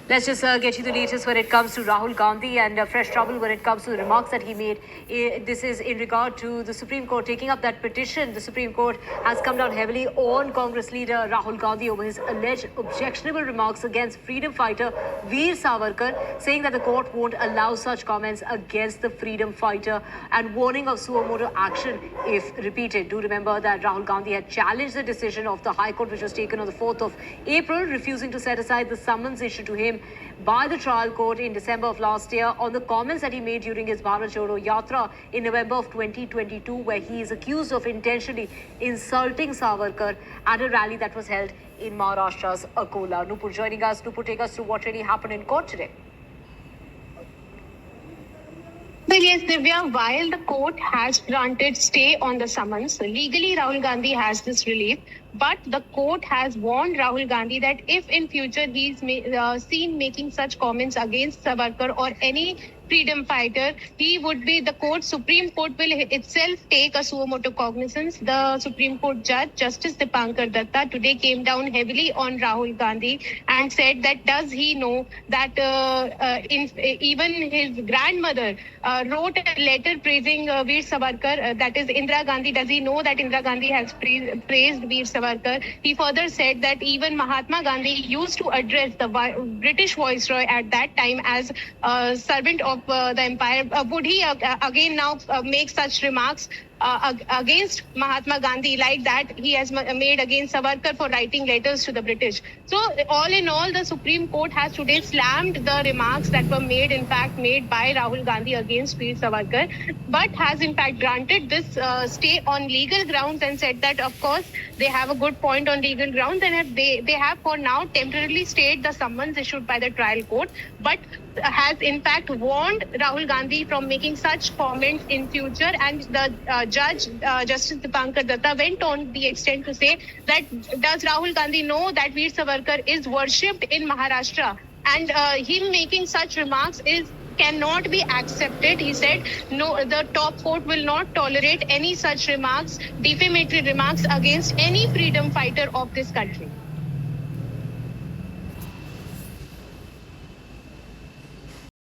Let's just get you the latest when it comes to Rahul Gandhi and fresh trouble when it comes to the remarks that he made. This is in regard to the Supreme Court taking up that petition. The Supreme Court has come down heavily on Congress leader Rahul Gandhi over his alleged objectionable remarks against freedom fighter Veer Savarkar, saying that the court won't allow such comments against the freedom fighter and warning of suo motu action if repeated. Do remember that Rahul Gandhi had challenged the decision of the High Court, which was taken on the 4th of April, refusing to set aside the summons issued to him by the trial court in December of last year on the comments that he made during his Bharat Jodo Yatra in November of 2022, where he is accused of intentionally insulting Savarkar at a rally that was held in Maharashtra's Akola. Nupur joining us. Nupur, take us through what really happened in court today. Well, yes, Divya, while the court has granted stay on the summons, legally Rahul Gandhi has this relief, but the court has warned Rahul Gandhi that if in future he's seen making such comments against Savarkar or any freedom fighter, the Supreme Court will itself take a suo motu cognizance. The Supreme Court judge, Justice Dipankar Datta, today came down heavily on Rahul Gandhi and said that does he know that even his grandmother wrote a letter praising Veer Savarkar, that is Indira Gandhi. Does he know that Indira Gandhi has praised Veer Savarkar? He further said that even Mahatma Gandhi used to address the British Viceroy at that time as a servant of the empire. Would he again now make such remarks against Mahatma Gandhi like that he has made against Savarkar for writing letters to the British? So all in all, the Supreme Court has today slammed the remarks that were made by Rahul Gandhi against Veer Savarkar, but has in fact granted this stay on legal grounds and said that of course they have a good point on legal grounds and they have for now temporarily stayed the summons issued by the trial court, but has in fact warned Rahul Gandhi from making such comments in future. And the judge, Justice Dipankar Datta, went on the extent to say that does Rahul Gandhi know that Veer Savarkar is worshipped in Maharashtra? And him making such remarks cannot be accepted. He said, no, the top court will not tolerate any such remarks, defamatory remarks against any freedom fighter of this country.